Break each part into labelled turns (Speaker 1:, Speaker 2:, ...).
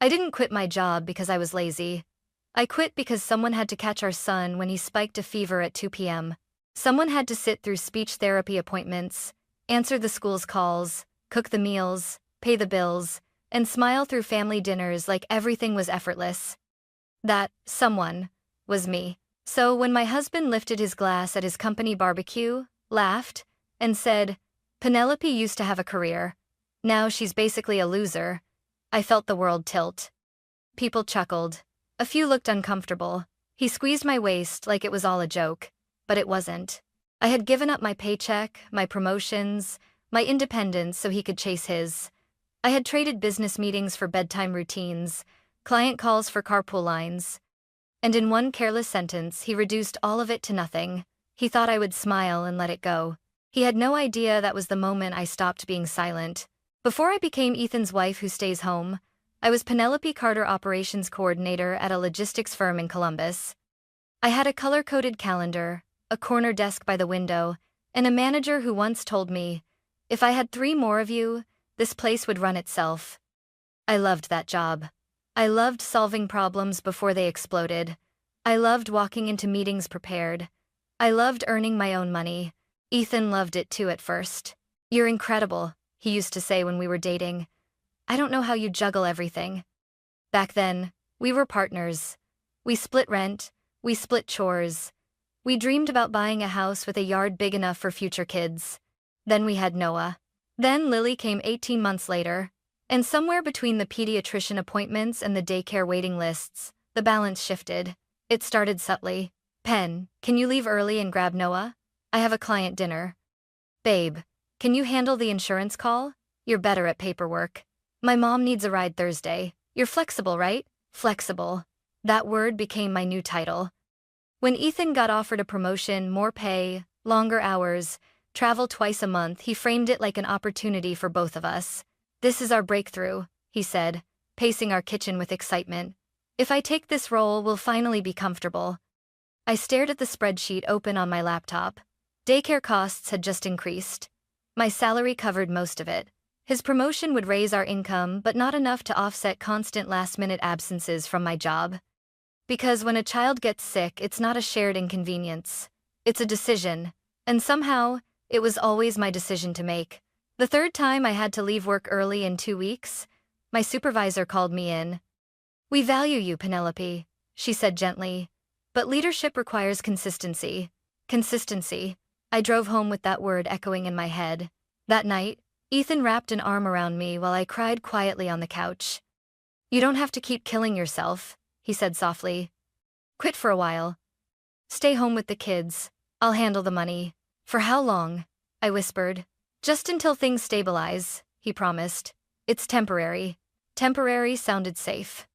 Speaker 1: I didn't quit my job because I was lazy. I quit because someone had to catch our son when he spiked a fever at 2 p.m. Someone had to sit through speech therapy appointments, answer the school's calls, cook the meals, pay the bills, and smile through family dinners like everything was effortless. That someone was me. So when my husband lifted his glass at his company barbecue, laughed, and said, "Penelope used to have a career. Now she's basically a loser," I felt the world tilt. People chuckled. A few looked uncomfortable. He squeezed my waist like it was all a joke. But it wasn't. I had given up my paycheck, my promotions, my independence so he could chase his. I had traded business meetings for bedtime routines, client calls for carpool lines. And in one careless sentence, he reduced all of it to nothing. He thought I would smile and let it go. He had no idea that was the moment I stopped being silent. Before I became Ethan's wife who stays home, I was Penelope Carter operations coordinator at a logistics firm in Columbus. I had a color-coded calendar, a corner desk by the window, and a manager who once told me, "If I had 3 more of you, this place would run itself." I loved that job. I loved solving problems before they exploded. I loved walking into meetings prepared. I loved earning my own money. Ethan loved it too at first. "You're incredible," he used to say when we were dating. "I don't know how you juggle everything." Back then, we were partners. We split rent, we split chores. We dreamed about buying a house with a yard big enough for future kids. Then we had Noah. Then Lily came 18 months later. And somewhere between the pediatrician appointments and the daycare waiting lists, the balance shifted. It started subtly. "Pen, can you leave early and grab Noah? I have a client dinner." "Babe, can you handle the insurance call? You're better at paperwork." "My mom needs a ride Thursday. You're flexible, right?" Flexible. That word became my new title. When Ethan got offered a promotion, more pay, longer hours, travel twice a month, he framed it like an opportunity for both of us. "This is our breakthrough," he said, pacing our kitchen with excitement. "If I take this role, we'll finally be comfortable." I stared at the spreadsheet open on my laptop. Daycare costs had just increased. My salary covered most of it. His promotion would raise our income, but not enough to offset constant last-minute absences from my job. Because when a child gets sick, it's not a shared inconvenience. It's a decision. And somehow, it was always my decision to make. The third time I had to leave work early in 2 weeks, my supervisor called me in. "We value you, Penelope," she said gently. "But leadership requires consistency." Consistency. I drove home with that word echoing in my head. That night, Ethan wrapped an arm around me while I cried quietly on the couch. "You don't have to keep killing yourself," he said softly. "Quit for a while. Stay home with the kids. I'll handle the money." "For how long?" I whispered. "Just until things stabilize," he promised. "It's temporary." Temporary sounded safe.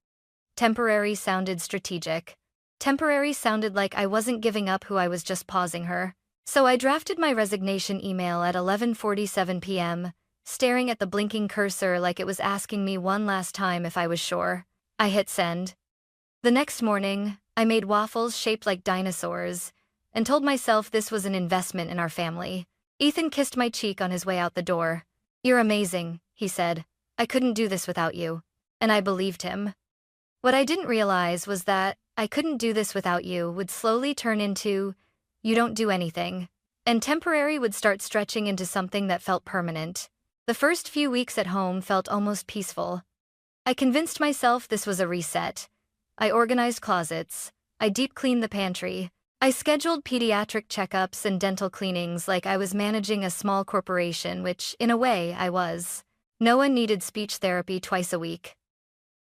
Speaker 1: Temporary sounded strategic. Temporary sounded like I wasn't giving up who I was, just pausing her. So I drafted my resignation email at 11:47 p.m., staring at the blinking cursor like it was asking me one last time if I was sure. I hit send. The next morning, I made waffles shaped like dinosaurs and told myself this was an investment in our family. Ethan kissed my cheek on his way out the door. "You're amazing," he said. "I couldn't do this without you." And I believed him. What I didn't realize was that "I couldn't do this without you" would slowly turn into "you don't do anything." And temporary would start stretching into something that felt permanent. The first few weeks at home felt almost peaceful. I convinced myself this was a reset. I organized closets. I deep-cleaned the pantry. I scheduled pediatric checkups and dental cleanings like I was managing a small corporation, which, in a way, I was. Noah needed speech therapy twice a week.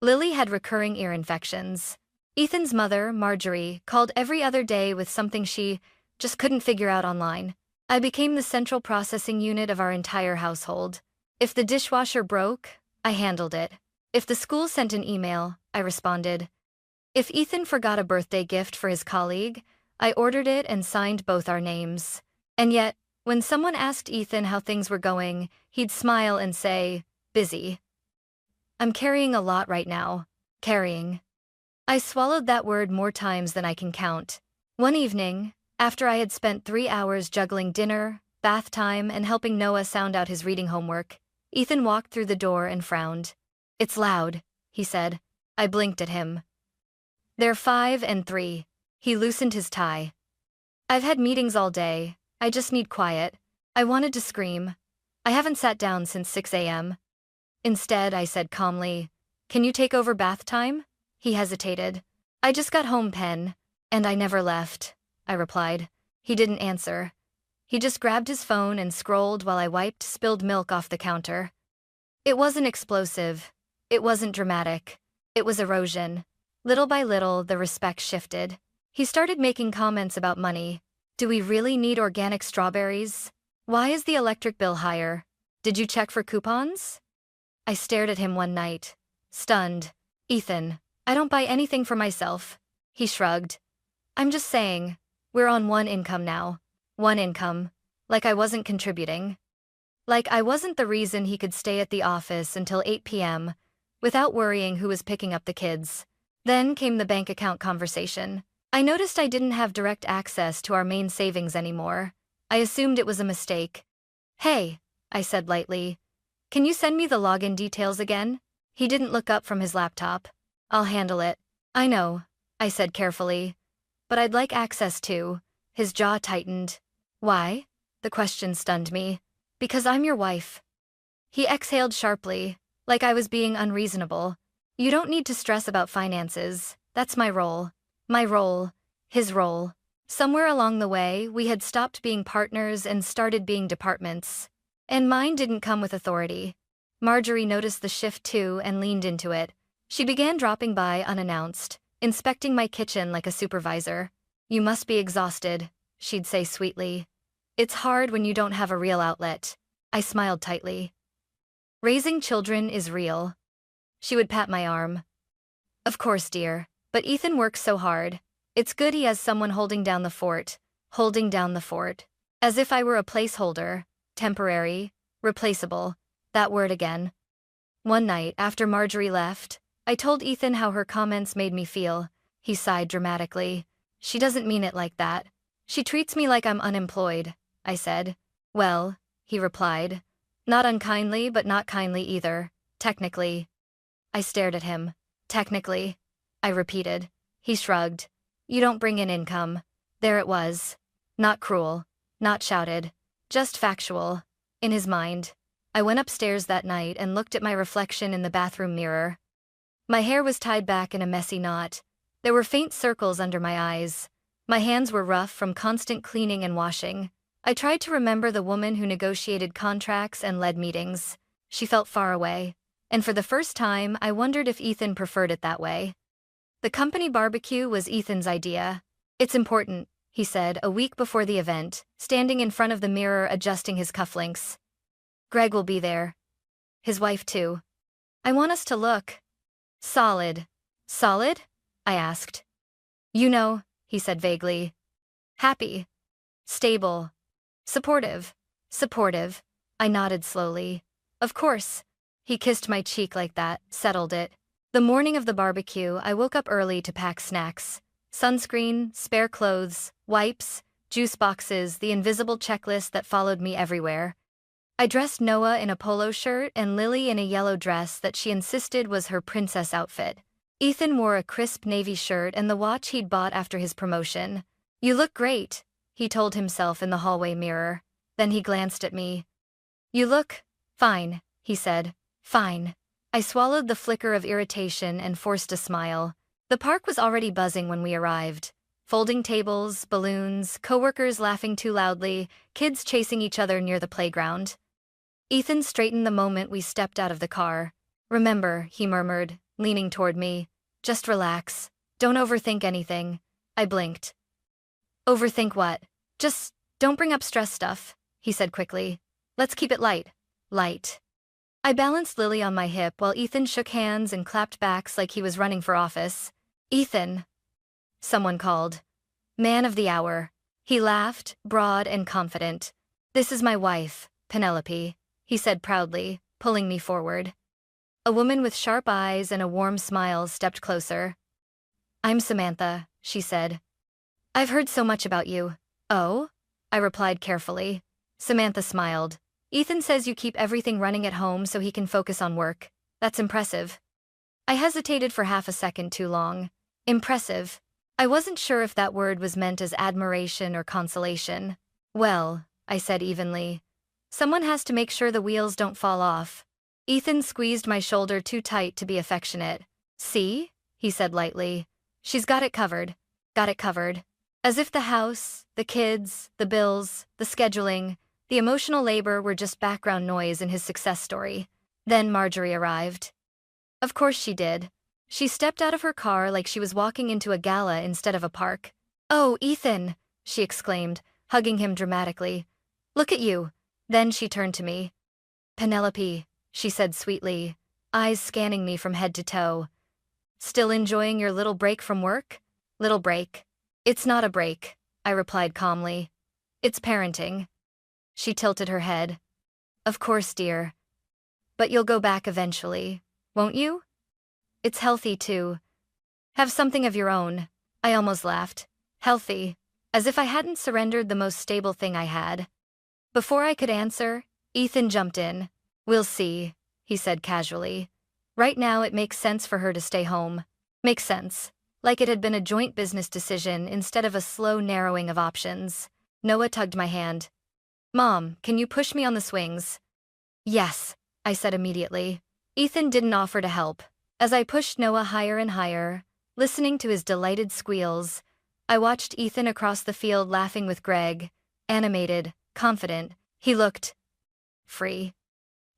Speaker 1: Lily had recurring ear infections. Ethan's mother, Marjorie, called every other day with something she just couldn't figure out online. I became the central processing unit of our entire household. If the dishwasher broke, I handled it. If the school sent an email, I responded. If Ethan forgot a birthday gift for his colleague, I ordered it and signed both our names. And yet, when someone asked Ethan how things were going, he'd smile and say, "Busy." I'm carrying a lot right now. Carrying. I swallowed that word more times than I can count. One evening, after I had spent 3 hours juggling dinner, bath time, and helping Noah sound out his reading homework, Ethan walked through the door and frowned. "It's loud," he said. I blinked at him. They're 5 and 3. He loosened his tie. I've had meetings all day. I just need quiet. I wanted to scream. I haven't sat down since 6 a.m. Instead, I said calmly, "Can you take over bath time?" He hesitated. "I just got home, Pen. And I never left," I replied. He didn't answer. He just grabbed his phone and scrolled while I wiped spilled milk off the counter. It wasn't explosive. It wasn't dramatic. It was erosion. Little by little, the respect shifted. He started making comments about money. Do we really need organic strawberries? Why is the electric bill higher? Did you check for coupons? I stared at him one night, stunned. Ethan, I don't buy anything for myself. He shrugged. I'm just saying, we're on one income now. One income. Like I wasn't contributing. Like I wasn't the reason he could stay at the office until 8 p.m. without worrying who was picking up the kids. Then came the bank account conversation. I noticed I didn't have direct access to our main savings anymore. I assumed it was a mistake. Hey, I said lightly. Can you send me the login details again? He didn't look up from his laptop. I'll handle it. I know, I said carefully. But I'd like access too. His jaw tightened. Why? The question stunned me. Because I'm your wife. He exhaled sharply, like I was being unreasonable. You don't need to stress about finances. That's my role. My role. His role. Somewhere along the way, we had stopped being partners and started being departments. And mine didn't come with authority. Marjorie noticed the shift too and leaned into it. She began dropping by unannounced, inspecting my kitchen like a supervisor. You must be exhausted, she'd say sweetly. It's hard when you don't have a real outlet. I smiled tightly. Raising children is real. She would pat my arm. Of course, dear, but Ethan works so hard. It's good he has someone holding down the fort. Holding down the fort. As if I were a placeholder. Temporary. Replaceable. That word again. One night, after Marjorie left, I told Ethan how her comments made me feel. He sighed dramatically. She doesn't mean it like that. She treats me like I'm unemployed, I said. Well, he replied. Not unkindly, but not kindly either. Technically. I stared at him. Technically. I repeated. He shrugged. You don't bring in income. There it was. Not cruel. Not shouted. Just factual. In his mind. I went upstairs that night and looked at my reflection in the bathroom mirror. My hair was tied back in a messy knot. There were faint circles under my eyes. My hands were rough from constant cleaning and washing. I tried to remember the woman who negotiated contracts and led meetings. She felt far away. And for the first time, I wondered if Ethan preferred it that way. The company barbecue was Ethan's idea. It's important, he said a week before the event, standing in front of the mirror adjusting his cufflinks. Greg will be there. His wife too. I want us to look solid. Solid? I asked. You know, he said vaguely. Happy. Stable. Supportive. Supportive. I nodded slowly. Of course. He kissed my cheek like that, settled it. The morning of the barbecue, I woke up early to pack snacks. Sunscreen, spare clothes, wipes, juice boxes, the invisible checklist that followed me everywhere. I dressed Noah in a polo shirt and Lily in a yellow dress that she insisted was her princess outfit. Ethan wore a crisp navy shirt and the watch he'd bought after his promotion. You look great, he told himself in the hallway mirror. Then he glanced at me. You look fine, he said. Fine. I swallowed the flicker of irritation and forced a smile. The park was already buzzing when we arrived. Folding tables, balloons, coworkers laughing too loudly, kids chasing each other near the playground. Ethan straightened the moment we stepped out of the car. Remember, he murmured, leaning toward me. Just relax. Don't overthink anything. I blinked. Overthink what? Just don't bring up stress stuff, he said quickly. Let's keep it light. Light. I balanced Lily on my hip while Ethan shook hands and clapped backs like he was running for office. Ethan. Someone called. Man of the hour. He laughed, broad and confident. This is my wife, Penelope, he said proudly, pulling me forward. A woman with sharp eyes and a warm smile stepped closer. I'm Samantha, she said. I've heard so much about you. Oh? I replied carefully. Samantha smiled. Ethan says you keep everything running at home so he can focus on work. That's impressive. I hesitated for half a second too long. Impressive. I wasn't sure if that word was meant as admiration or consolation. Well, I said evenly. Someone has to make sure the wheels don't fall off. Ethan squeezed my shoulder too tight to be affectionate. See? He said lightly. She's got it covered. Got it covered. As if the house, the kids, the bills, the scheduling, the emotional labor were just background noise in his success story. Then Marjorie arrived. Of course she did. She stepped out of her car like she was walking into a gala instead of a park. "Oh, Ethan," she exclaimed, hugging him dramatically. "Look at you." Then she turned to me. "Penelope," she said sweetly, eyes scanning me from head to toe. "Still enjoying your little break from work?" "Little break. It's not a break," I replied calmly. "It's parenting." She tilted her head. "Of course, dear. But you'll go back eventually, won't you? It's healthy too. Have something of your own." I almost laughed. Healthy. As if I hadn't surrendered the most stable thing I had. Before I could answer, Ethan jumped in. "We'll see," he said casually. "Right now it makes sense for her to stay home." Makes sense. Like it had been a joint business decision instead of a slow narrowing of options. Noah tugged my hand. "Mom, can you push me on the swings?" "Yes," I said immediately. Ethan didn't offer to help. As I pushed Noah higher and higher, listening to his delighted squeals, I watched Ethan across the field laughing with Greg, animated, confident. He looked free.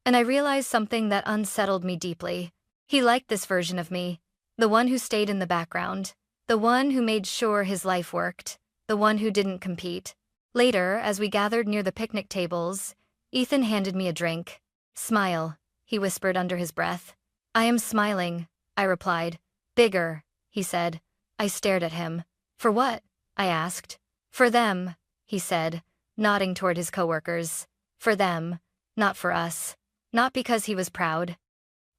Speaker 1: And I realized something that unsettled me deeply. He liked this version of me. The one who stayed in the background. The one who made sure his life worked. The one who didn't compete. Later, as we gathered near the picnic tables, Ethan handed me a drink. "Smile," he whispered under his breath. "I am smiling," I replied. "Bigger," he said. I stared at him. "For what?" I asked. "For them," he said, nodding toward his coworkers. "For them, not for us." Not because he was proud,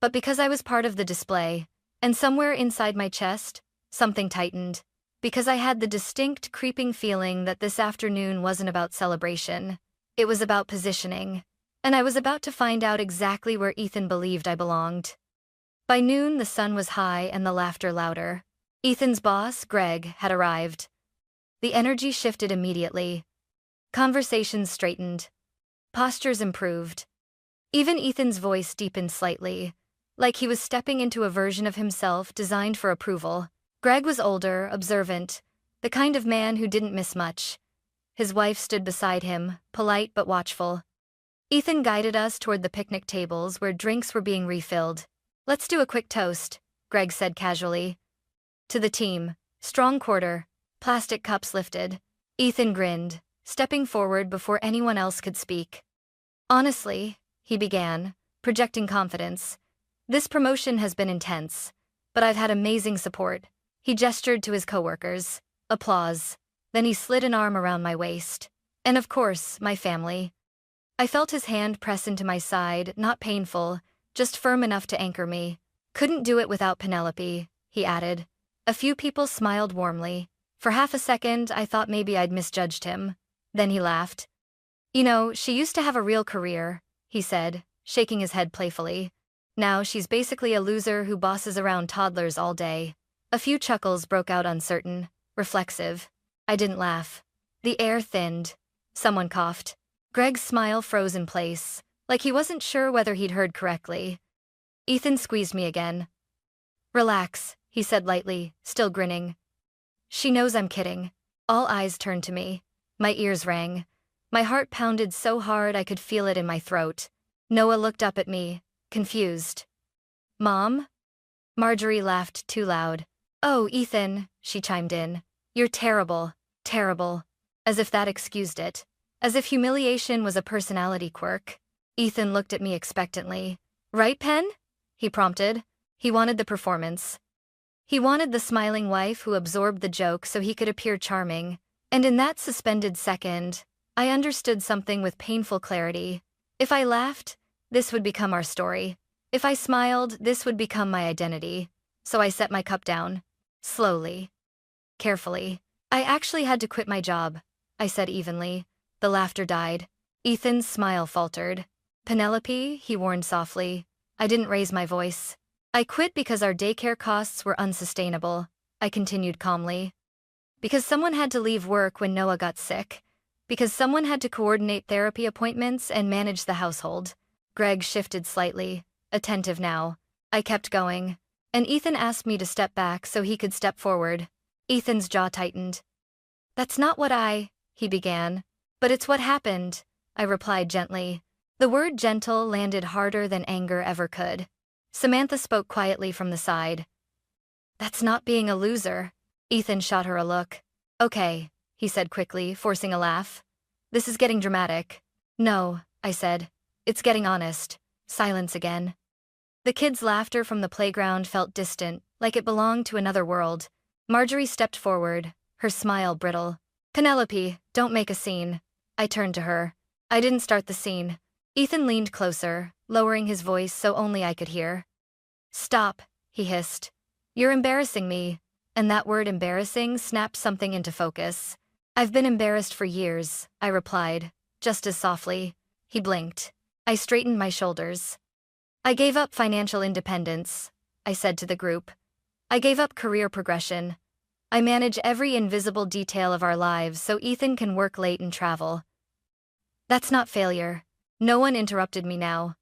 Speaker 1: but because I was part of the display, and somewhere inside my chest, something tightened. Because I had the distinct creeping feeling that this afternoon wasn't about celebration. It was about positioning. And I was about to find out exactly where Ethan believed I belonged. By noon, the sun was high and the laughter louder. Ethan's boss, Greg, had arrived. The energy shifted immediately. Conversations straightened. Postures improved. Even Ethan's voice deepened slightly, like he was stepping into a version of himself designed for approval. Greg was older, observant, the kind of man who didn't miss much. His wife stood beside him, polite but watchful. Ethan guided us toward the picnic tables where drinks were being refilled. "Let's do a quick toast," Greg said casually. "To the team. Strong quarter." Plastic cups lifted. Ethan grinned, stepping forward before anyone else could speak. "Honestly," he began, projecting confidence, "this promotion has been intense, but I've had amazing support." He gestured to his coworkers. Applause. Then he slid an arm around my waist. "And of course, my family." I felt his hand press into my side, not painful, just firm enough to anchor me. "Couldn't do it without Penelope," he added. A few people smiled warmly. For half a second, I thought maybe I'd misjudged him. Then he laughed. "You know, she used to have a real career," he said, shaking his head playfully. "Now she's basically a loser who bosses around toddlers all day." A few chuckles broke out, uncertain, reflexive. I didn't laugh. The air thinned. Someone coughed. Greg's smile froze in place, like he wasn't sure whether he'd heard correctly. Ethan squeezed me again. "Relax," he said lightly, still grinning. "She knows I'm kidding." All eyes turned to me. My ears rang. My heart pounded so hard I could feel it in my throat. Noah looked up at me, confused. "Mom?" Marjorie laughed too loud. "Oh, Ethan," she chimed in. "You're terrible, terrible." As if that excused it. As if humiliation was a personality quirk. Ethan looked at me expectantly. "Right, Pen?" he prompted. He wanted the performance. He wanted the smiling wife who absorbed the joke so he could appear charming. And in that suspended second, I understood something with painful clarity. If I laughed, this would become our story. If I smiled, this would become my identity. So I set my cup down. Slowly. Carefully. "I actually had to quit my job," I said evenly. The laughter died. Ethan's smile faltered. "Penelope," he warned softly. I didn't raise my voice. I quit because our daycare costs were unsustainable, I continued calmly. Because someone had to leave work when Noah got sick. Because someone had to coordinate therapy appointments and manage the household. Greg shifted slightly, attentive now. I kept going. And Ethan asked me to step back so he could step forward. Ethan's jaw tightened. That's not what he began. But it's what happened, I replied gently. The word gentle landed harder than anger ever could. Samantha spoke quietly from the side. That's not being a loser. Ethan shot her a look. Okay, he said quickly, forcing a laugh. This is getting dramatic. No, I said. It's getting honest. Silence again. The kids' laughter from the playground felt distant, like it belonged to another world. Marjorie stepped forward, her smile brittle. Penelope, don't make a scene. I turned to her. I didn't start the scene. Ethan leaned closer, lowering his voice so only I could hear. Stop, he hissed. You're embarrassing me. And that word embarrassing snapped something into focus. I've been embarrassed for years, I replied, just as softly. He blinked. I straightened my shoulders. I gave up financial independence, I said to the group. I gave up career progression. I manage every invisible detail of our lives so Ethan can work late and travel. That's not failure. No one interrupted me now.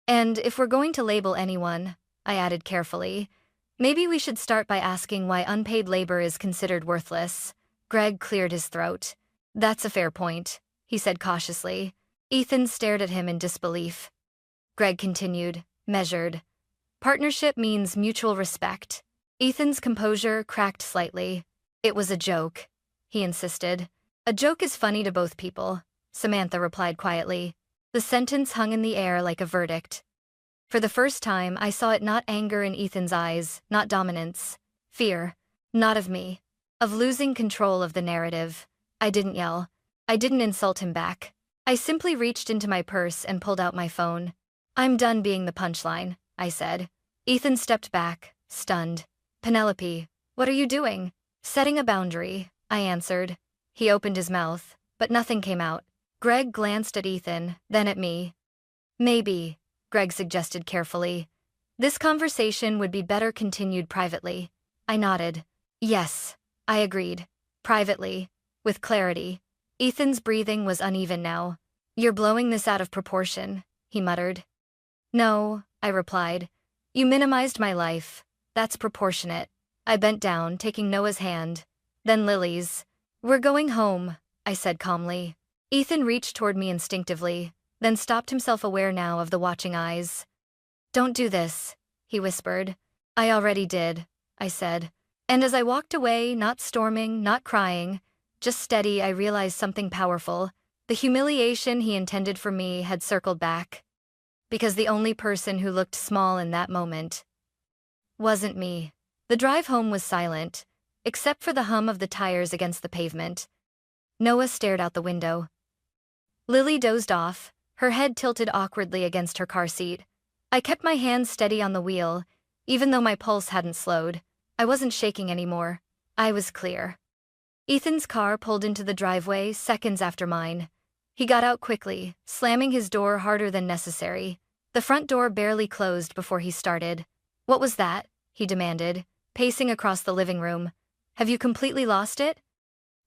Speaker 1: And if we're going to label anyone, I added carefully, maybe we should start by asking why unpaid labor is considered worthless. Greg cleared his throat. That's a fair point, he said cautiously. Ethan stared at him in disbelief. Greg continued, measured. Partnership means mutual respect. Ethan's composure cracked slightly. It was a joke, he insisted. A joke is funny to both people, Samantha replied quietly. The sentence hung in the air like a verdict. For the first time, I saw it not anger in Ethan's eyes, not dominance. Fear. Not of me. Of losing control of the narrative. I didn't yell. I didn't insult him back. I simply reached into my purse and pulled out my phone. I'm done being the punchline, I said. Ethan stepped back, stunned. Penelope, what are you doing? Setting a boundary, I answered. He opened his mouth, but nothing came out. Greg glanced at Ethan, then at me. Maybe, Greg suggested carefully. This conversation would be better continued privately. I nodded. Yes, I agreed. Privately. With clarity. Ethan's breathing was uneven now. You're blowing this out of proportion, he muttered. No, I replied. You minimized my life. That's proportionate. I bent down, taking Noah's hand. Then Lily's. We're going home, I said calmly. Ethan reached toward me instinctively, then stopped himself, aware now of the watching eyes. Don't do this, he whispered. I already did, I said. And as I walked away, not storming, not crying, just steady, I realized something powerful. The humiliation he intended for me had circled back. Because the only person who looked small in that moment wasn't me. The drive home was silent, except for the hum of the tires against the pavement. Noah stared out the window. Lily dozed off, her head tilted awkwardly against her car seat. I kept my hands steady on the wheel, even though my pulse hadn't slowed. I wasn't shaking anymore. I was clear. Ethan's car pulled into the driveway seconds after mine. He got out quickly, slamming his door harder than necessary. The front door barely closed before he started. What was that? He demanded, pacing across the living room. Have you completely lost it?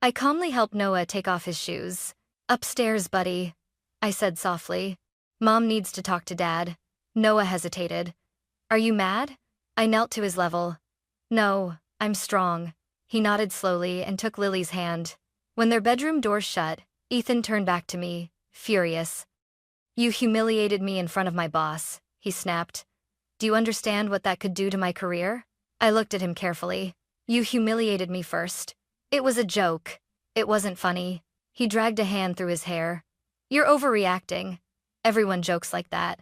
Speaker 1: I calmly helped Noah take off his shoes. Upstairs, buddy, I said softly. Mom needs to talk to Dad. Noah hesitated. Are you mad? I knelt to his level. No, I'm strong. He nodded slowly and took Lily's hand. When their bedroom door shut, Ethan turned back to me, furious. You humiliated me in front of my boss, he snapped. Do you understand what that could do to my career? I looked at him carefully. You humiliated me first. It was a joke. It wasn't funny. He dragged a hand through his hair. You're overreacting. Everyone jokes like that.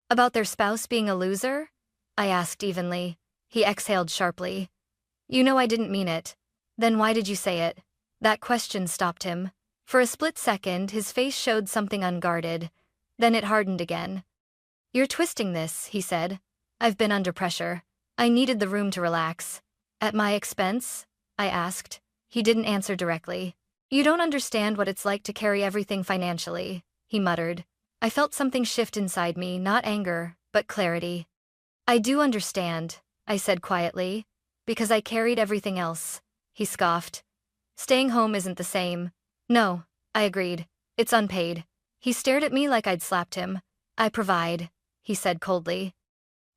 Speaker 1: About their spouse being a loser? I asked evenly. He exhaled sharply. You know I didn't mean it. Then why did you say it? That question stopped him. For a split second, his face showed something unguarded. Then it hardened again. You're twisting this, he said. I've been under pressure. I needed the room to relax. At my expense? I asked. He didn't answer directly. You don't understand what it's like to carry everything financially, he muttered. I felt something shift inside me, not anger, but clarity. I do understand, I said quietly. Because I carried everything else. He scoffed. Staying home isn't the same. No, I agreed. It's unpaid. He stared at me like I'd slapped him. I provide, he said coldly.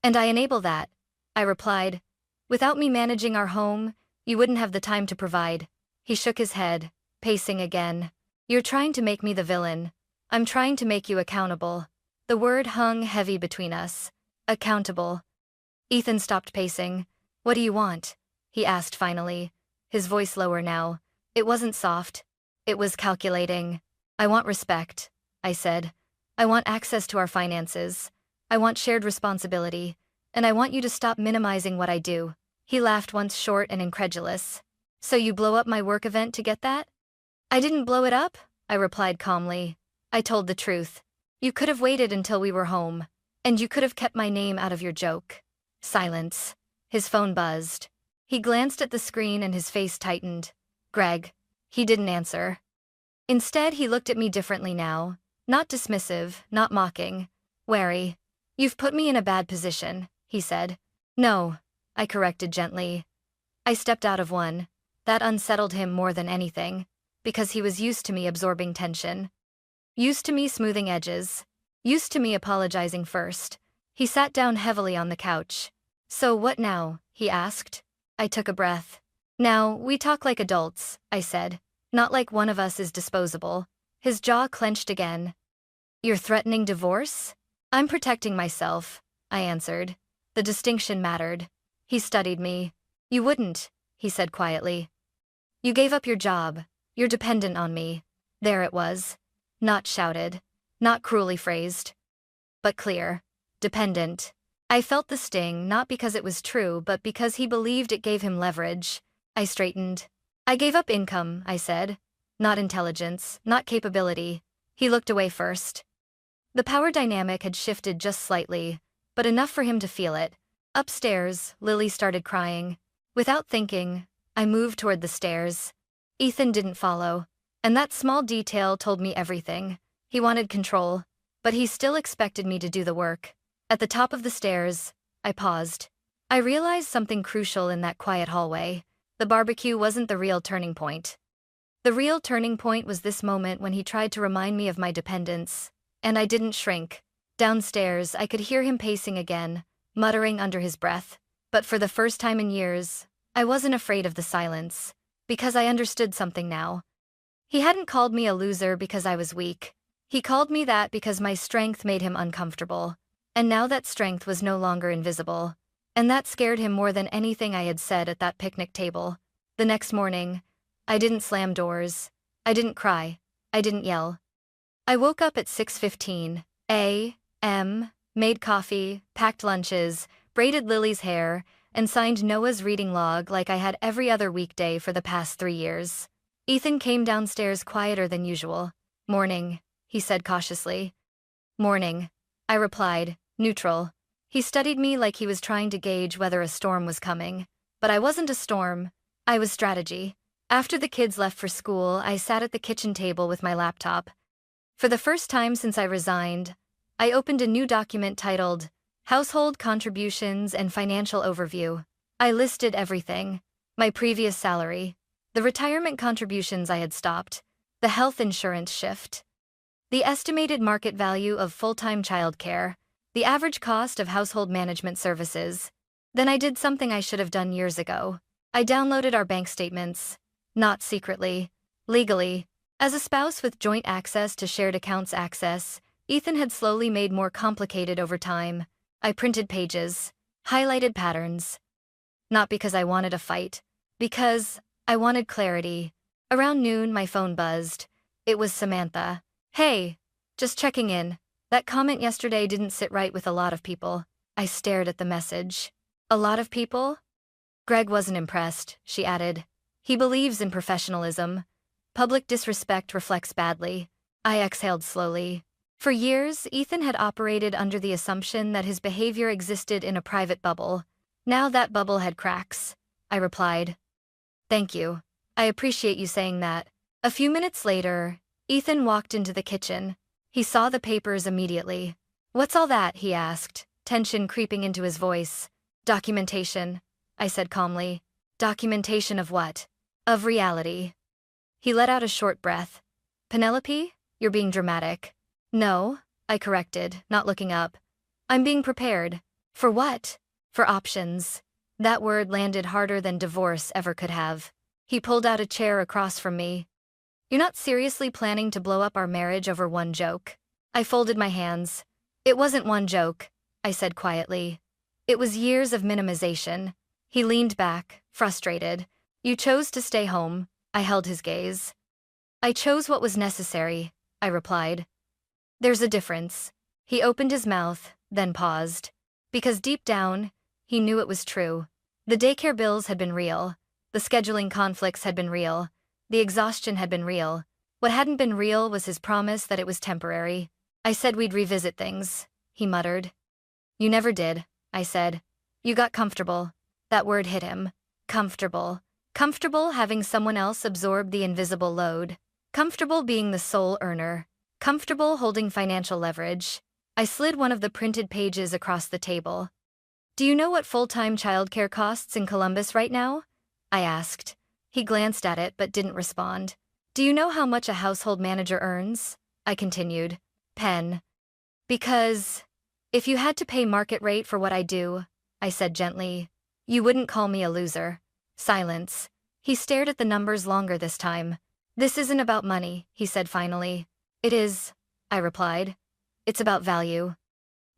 Speaker 1: And I enable that, I replied. Without me managing our home, you wouldn't have the time to provide. He shook his head, pacing again. You're trying to make me the villain. I'm trying to make you accountable. The word hung heavy between us. Accountable. Ethan stopped pacing. What do you want? He asked finally, his voice lower now. It wasn't soft. It was calculating. I want respect, I said. I want access to our finances. I want shared responsibility. And I want you to stop minimizing what I do. He laughed once short and incredulous. So you blow up my work event to get that? I didn't blow it up, I replied calmly. I told the truth. You could have waited until we were home. And you could have kept my name out of your joke. Silence. His phone buzzed. He glanced at the screen and his face tightened. Greg. He didn't answer. Instead, he looked at me differently now. Not dismissive, not mocking. Wary. You've put me in a bad position, he said. No, I corrected gently. I stepped out of one. That unsettled him more than anything, because he was used to me absorbing tension. Used to me smoothing edges. Used to me apologizing first. He sat down heavily on the couch. So what now? He asked. I took a breath. Now, we talk like adults, I said. Not like one of us is disposable. His jaw clenched again. You're threatening divorce? I'm protecting myself, I answered. The distinction mattered. He studied me. You wouldn't, he said quietly. You gave up your job. You're dependent on me. There it was. Not shouted. Not cruelly phrased. But clear. Dependent. I felt the sting not because it was true but because he believed it gave him leverage. I straightened. I gave up income, I said. Not intelligence, not capability. He looked away first. The power dynamic had shifted just slightly, but enough for him to feel it. Upstairs, Lily started crying. Without thinking, I moved toward the stairs. Ethan didn't follow, and that small detail told me everything. He wanted control, but he still expected me to do the work. At the top of the stairs, I paused. I realized something crucial in that quiet hallway. The barbecue wasn't the real turning point. The real turning point was this moment when he tried to remind me of my dependence, and I didn't shrink. Downstairs, I could hear him pacing again, muttering under his breath. But for the first time in years, I wasn't afraid of the silence, because I understood something now. He hadn't called me a loser because I was weak. He called me that because my strength made him uncomfortable. And now that strength was no longer invisible. And that scared him more than anything I had said at that picnic table. The next morning, I didn't slam doors. I didn't cry. I didn't yell. I woke up at 6:15 a.m., made coffee, packed lunches, braided Lily's hair, and signed Noah's reading log like I had every other weekday for the past 3 years. Ethan came downstairs quieter than usual. Morning, he said cautiously. Morning, I replied, neutral. He studied me like he was trying to gauge whether a storm was coming. But I wasn't a storm. I was strategy. After the kids left for school, I sat at the kitchen table with my laptop. For the first time since I resigned, I opened a new document titled Household Contributions and Financial Overview. I listed everything. My previous salary, the retirement contributions I had stopped, the health insurance shift, the estimated market value of full-time childcare, the average cost of household management services. Then I did something I should have done years ago. I downloaded our bank statements. Not secretly. Legally. As a spouse with joint access to shared accounts access, Ethan had slowly made more complicated over time. I printed pages. Highlighted patterns. Not because I wanted a fight. Because I wanted clarity. Around noon, my phone buzzed. It was Samantha. Hey, just checking in. That comment yesterday didn't sit right with a lot of people. I stared at the message. A lot of people? Greg wasn't impressed, she added. He believes in professionalism. Public disrespect reflects badly. I exhaled slowly. For years, Ethan had operated under the assumption that his behavior existed in a private bubble. Now that bubble had cracks. I replied. Thank you. I appreciate you saying that. A few minutes later, Ethan walked into the kitchen. He saw the papers immediately. What's all that? He asked, tension creeping into his voice. Documentation, I said calmly. Documentation of what? Of reality. He let out a short breath. Penelope, you're being dramatic. No, I corrected, not looking up. I'm being prepared. For what? For options. That word landed harder than divorce ever could have. He pulled out a chair across from me. You're not seriously planning to blow up our marriage over one joke? I folded my hands. It wasn't one joke, I said quietly. It was years of minimization. He leaned back, frustrated. You chose to stay home. I held his gaze. I chose what was necessary, I replied. There's a difference. He opened his mouth, then paused. Because deep down, he knew it was true. The daycare bills had been real. The scheduling conflicts had been real. The exhaustion had been real. What hadn't been real was his promise that it was temporary. I said we'd revisit things, he muttered. You never did, I said. You got comfortable. That word hit him. Comfortable. Comfortable having someone else absorb the invisible load. Comfortable being the sole earner. Comfortable holding financial leverage. I slid one of the printed pages across the table. Do you know what full-time childcare costs in Columbus right now? I asked. He glanced at it but didn't respond. Do you know how much a household manager earns? I continued. Pen. Because if you had to pay market rate for what I do, I said gently, you wouldn't call me a loser. Silence. He stared at the numbers longer this time. This isn't about money, he said finally. It is, I replied. It's about value.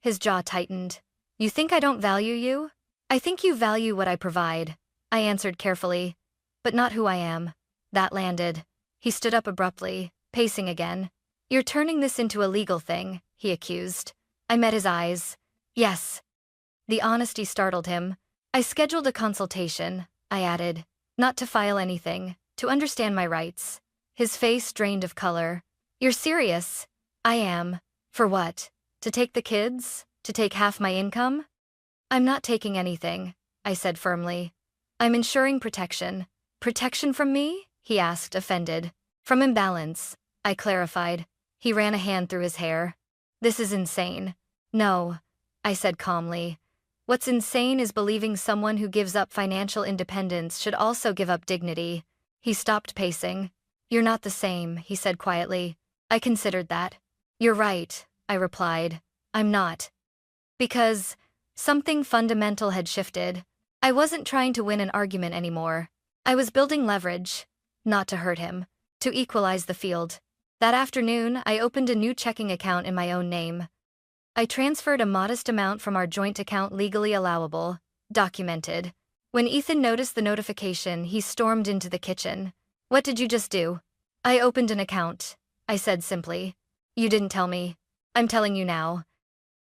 Speaker 1: His jaw tightened. You think I don't value you? I think you value what I provide, I answered carefully. But not who I am. That landed. He stood up abruptly, pacing again. You're turning this into a legal thing, he accused. I met his eyes. Yes. The honesty startled him. I scheduled a consultation, I added. Not to file anything, to understand my rights. His face drained of color. You're serious? I am. For what? To take the kids? To take half my income? I'm not taking anything, I said firmly. I'm ensuring protection. Protection from me? He asked, offended. From imbalance, I clarified. He ran a hand through his hair. This is insane. No, I said calmly. What's insane is believing someone who gives up financial independence should also give up dignity. He stopped pacing. You're not the same, he said quietly. I considered that. You're right, I replied. I'm not. Because something fundamental had shifted. I wasn't trying to win an argument anymore. I was building leverage, not to hurt him, to equalize the field. That afternoon, I opened a new checking account in my own name. I transferred a modest amount from our joint account legally allowable, documented. When Ethan noticed the notification, he stormed into the kitchen. What did you just do? I opened an account, I said simply. You didn't tell me. I'm telling you now.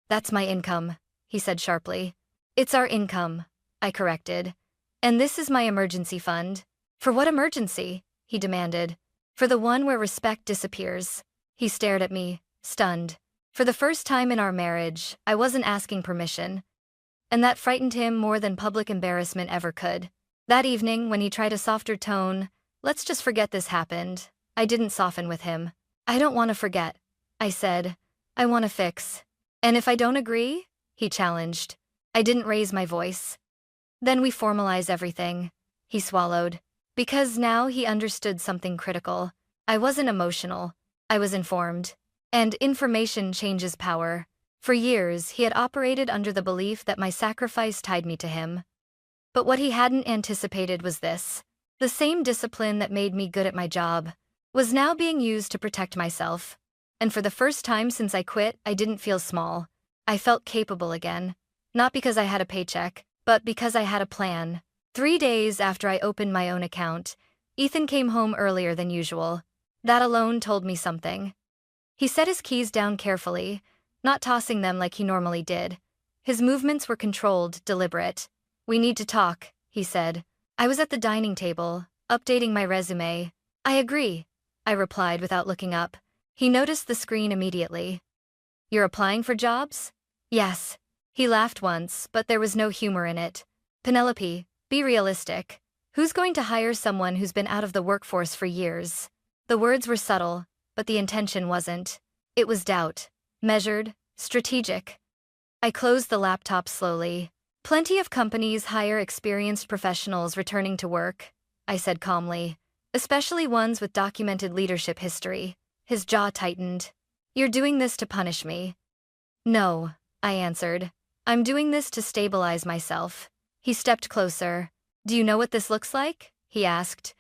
Speaker 1: That's my income, he said sharply. It's our income, I corrected. And this is my emergency fund. For what emergency? He demanded. For the one where respect disappears. He stared at me, stunned. For the first time in our marriage, I wasn't asking permission. And that frightened him more than public embarrassment ever could. That evening, when he tried a softer tone, let's just forget this happened, I didn't soften with him. I don't want to forget, I said. I want to fix. And if I don't agree? He challenged. I didn't raise my voice. Then we formalize everything. He swallowed. Because now he understood something critical. I wasn't emotional. I was informed. And information changes power. For years, he had operated under the belief that my sacrifice tied me to him. But what he hadn't anticipated was this. The same discipline that made me good at my job was now being used to protect myself. And for the first time since I quit, I didn't feel small. I felt capable again. Not because I had a paycheck, but because I had a plan. 3 days after I opened my own account, Ethan came home earlier than usual. That alone told me something. He set his keys down carefully, not tossing them like he normally did. His movements were controlled, deliberate. We need to talk, he said. I was at the dining table, updating my resume. I agree, I replied without looking up. He noticed the screen immediately. You're applying for jobs? Yes. He laughed once, but there was no humor in it. Penelope, be realistic. Who's going to hire someone who's been out of the workforce for years? The words were subtle, but the intention wasn't. It was doubt. Measured, strategic. I closed the laptop slowly. Plenty of companies hire experienced professionals returning to work, I said calmly, especially ones with documented leadership history. His jaw tightened. You're doing this to punish me. No, I answered. I'm doing this to stabilize myself. He stepped closer. Do you know what this looks like? He asked.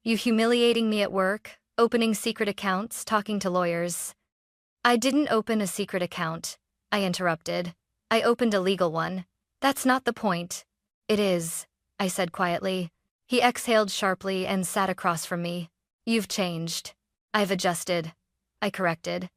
Speaker 1: You humiliating me at work, opening secret accounts, talking to lawyers. I didn't open a secret account, I interrupted. I opened a legal one. That's not the point. It is, I said quietly. He exhaled sharply and sat across from me. You've changed. I've adjusted. I corrected.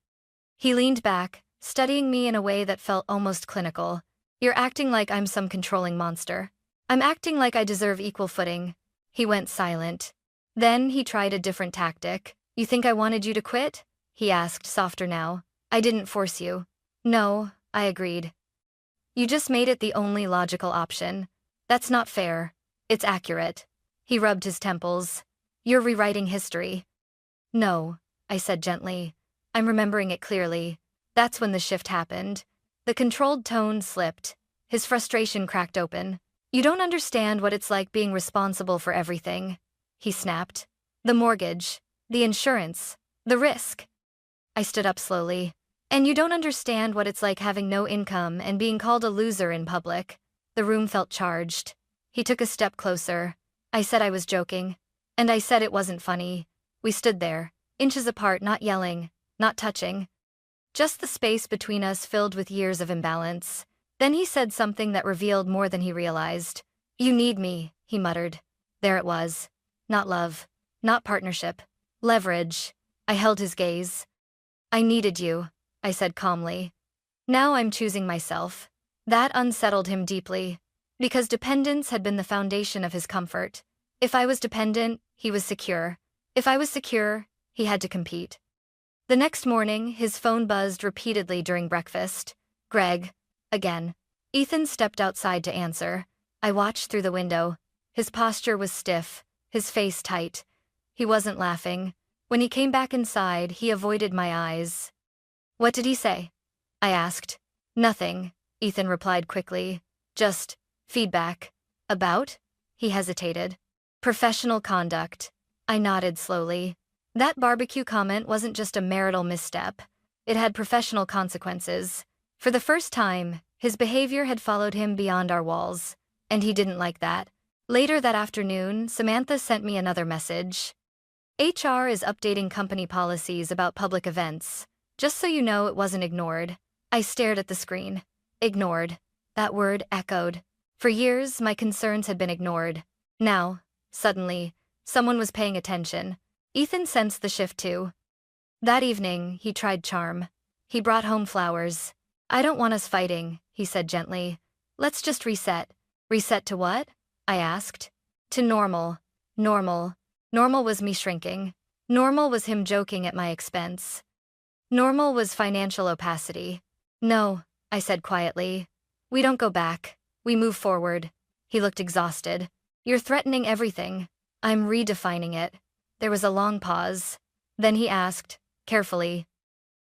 Speaker 1: He leaned back, studying me in a way that felt almost clinical. You're acting like I'm some controlling monster. I'm acting like I deserve equal footing. He went silent. Then he tried a different tactic. You think I wanted you to quit? He asked, softer now. I didn't force you. No, I agreed. You just made it the only logical option. That's not fair. It's accurate. He rubbed his temples. You're rewriting history. No, I said gently. I'm remembering it clearly. That's when the shift happened. The controlled tone slipped. His frustration cracked open. You don't understand what it's like being responsible for everything, he snapped. The mortgage, the insurance, the risk. I stood up slowly. And you don't understand what it's like having no income and being called a loser in public. The room felt charged. He took a step closer. I said I was joking. And I said it wasn't funny. We stood there, inches apart, not yelling, not touching. Just the space between us filled with years of imbalance. Then he said something that revealed more than he realized. You need me, he muttered. There it was. Not love. Not partnership. Leverage. I held his gaze. I needed you, I said calmly. Now I'm choosing myself. That unsettled him deeply, because dependence had been the foundation of his comfort. If I was dependent, he was secure. If I was secure, he had to compete. The next morning, his phone buzzed repeatedly during breakfast. Greg. Again. Ethan stepped outside to answer. I watched through the window. His posture was stiff, his face tight. He wasn't laughing. When he came back inside, he avoided my eyes. What did he say? I asked. Nothing, Ethan replied quickly. Just feedback. About? He hesitated. Professional conduct. I nodded slowly. That barbecue comment wasn't just a marital misstep. It had professional consequences. For the first time, his behavior had followed him beyond our walls, and he didn't like that. Later that afternoon, Samantha sent me another message. HR is updating company policies about public events. Just so you know, it wasn't ignored. I stared at the screen. Ignored. That word echoed. For years, my concerns had been ignored. Now, suddenly, someone was paying attention. Ethan sensed the shift too. That evening, he tried charm. He brought home flowers. I don't want us fighting, he said gently. Let's just reset. Reset to what? I asked. To normal. Normal. Normal was me shrinking. Normal was him joking at my expense. Normal was financial opacity. No, I said quietly. We don't go back. We move forward. He looked exhausted. You're threatening everything. I'm redefining it. There was a long pause. Then he asked, carefully.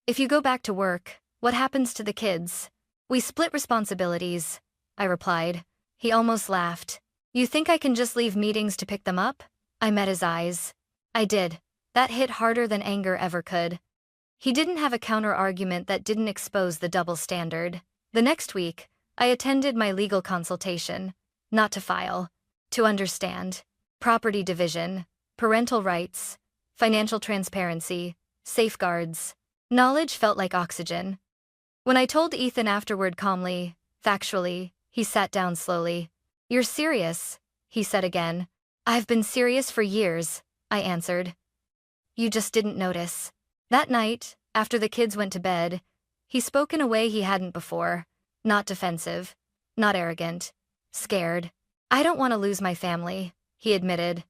Speaker 1: If you go back to work, what happens to the kids? We split responsibilities, I replied. He almost laughed. You think I can just leave meetings to pick them up? I met his eyes. I did. That hit harder than anger ever could. He didn't have a counter-argument that didn't expose the double standard. The next week, I attended my legal consultation. Not to file. To understand. Property division. Parental rights. Financial transparency. Safeguards. Knowledge felt like oxygen. When I told Ethan afterward calmly, factually, he sat down slowly. You're serious, he said again. I've been serious for years, I answered. You just didn't notice. That night, after the kids went to bed, he spoke in a way he hadn't before. Not defensive. Not arrogant. Scared. I don't want to lose my family, he admitted.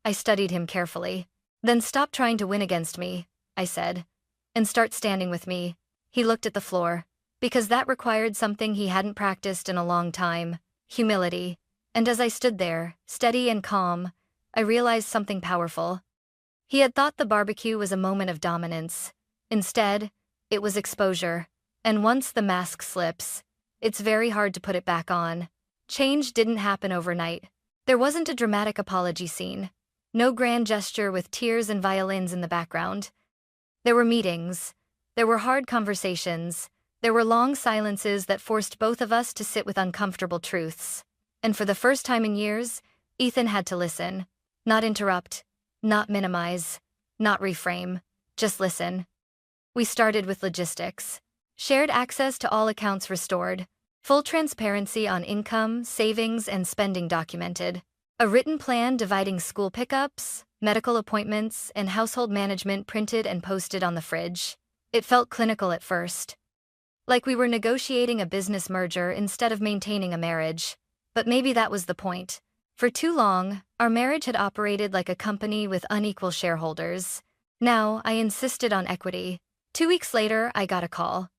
Speaker 1: I studied him carefully. Then stop trying to win against me, I said. And start standing with me. He looked at the floor. Because that required something he hadn't practiced in a long time. Humility. And as I stood there, steady and calm, I realized something powerful. He had thought the barbecue was a moment of dominance. Instead, it was exposure. And once the mask slips, it's very hard to put it back on. Change didn't happen overnight. There wasn't a dramatic apology scene. No grand gesture with tears and violins in the background. There were meetings. There were hard conversations. There were long silences that forced both of us to sit with uncomfortable truths. And for the first time in years, Ethan had to listen. Not interrupt. Not minimize. Not reframe. Just listen. We started with logistics. Shared access to all accounts restored. Full transparency on income, savings, and spending documented. A written plan dividing school pickups, medical appointments, and household management printed and posted on the fridge. It felt clinical at first. Like we were negotiating a business merger instead of maintaining a marriage. But maybe that was the point. For too long, our marriage had operated like a company with unequal shareholders. Now, I insisted on equity. 2 weeks later, I got a call.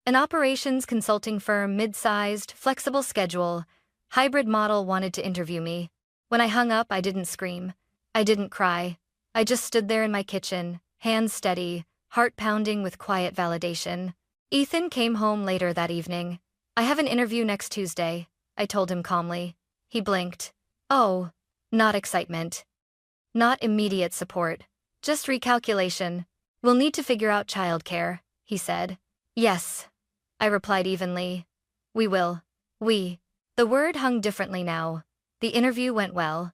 Speaker 1: An operations consulting firm, mid-sized, flexible schedule, hybrid model wanted to interview me. When I hung up, I didn't scream. I didn't cry. I just stood there in my kitchen, hands steady, heart pounding with quiet validation. Ethan came home later that evening. I have an interview next Tuesday, I told him calmly. He blinked. Oh, not excitement. Not immediate support. Just recalculation. We'll need to figure out childcare, he said. Yes, I replied evenly. We will. We. The word hung differently now. The interview went well.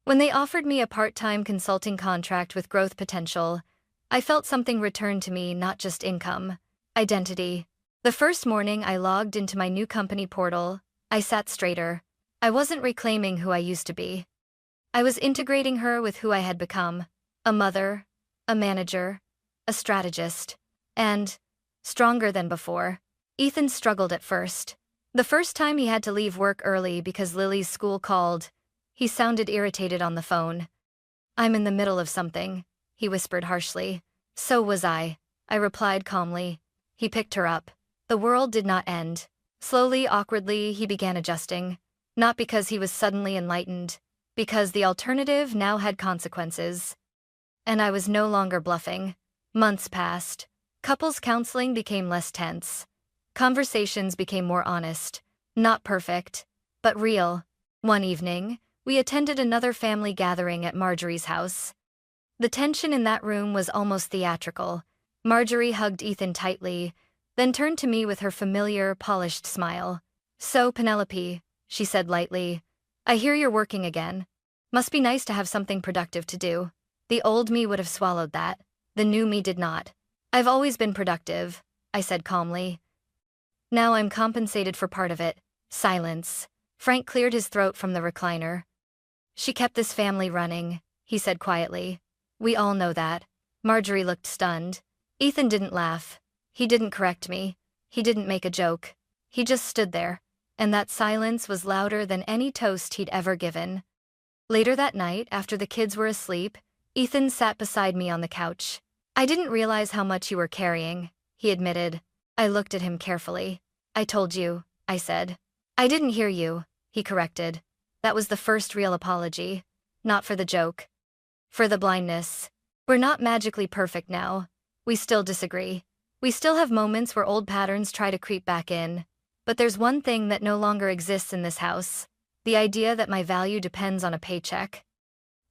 Speaker 1: When they offered me a part-time consulting contract with growth potential, I felt something return to me, not just income. Identity. The first morning I logged into my new company portal, I sat straighter. I wasn't reclaiming who I used to be. I was integrating her with who I had become. A mother, a manager, a strategist, and, stronger than before. Ethan struggled at first. The first time he had to leave work early because Lily's school called, he sounded irritated on the phone. I'm in the middle of something, he whispered harshly. So was I replied calmly. He picked her up. The world did not end. Slowly, awkwardly, he began adjusting. Not because he was suddenly enlightened, because the alternative now had consequences. And I was no longer bluffing. Months passed. Couples counseling became less tense. Conversations became more honest. Not perfect, but real. One evening, we attended another family gathering at Marjorie's house. The tension in that room was almost theatrical. Marjorie hugged Ethan tightly, then turned to me with her familiar, polished smile. So, Penelope, she said lightly, I hear you're working again. Must be nice to have something productive to do. The old me would have swallowed that. The new me did not. I've always been productive, I said calmly. Now I'm compensated for part of it. Silence. Frank cleared his throat from the recliner. She kept this family running, he said quietly. We all know that. Marjorie looked stunned. Ethan didn't laugh. He didn't correct me. He didn't make a joke. He just stood there. And that silence was louder than any toast he'd ever given. Later that night, after the kids were asleep, Ethan sat beside me on the couch. I didn't realize how much you were carrying, he admitted. I looked at him carefully. I told you, I said. I didn't hear you, he corrected. That was the first real apology. Not for the joke. For the blindness. We're not magically perfect now. We still disagree. We still have moments where old patterns try to creep back in. But there's one thing that no longer exists in this house. The idea that my value depends on a paycheck.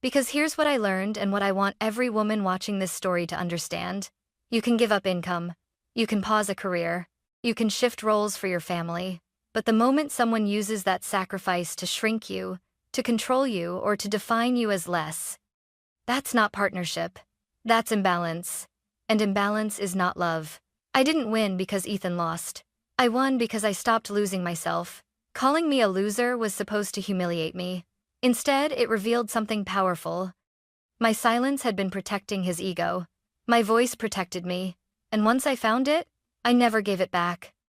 Speaker 1: Because here's what I learned and what I want every woman watching this story to understand. You can give up income. You can pause a career. You can shift roles for your family. But the moment someone uses that sacrifice to shrink you, to control you, or to define you as less, that's not partnership. That's imbalance. And imbalance is not love. I didn't win because Ethan lost. I won because I stopped losing myself. Calling me a loser was supposed to humiliate me. Instead, it revealed something powerful. My silence had been protecting his ego. My voice protected me. And once I found it, I never gave it back.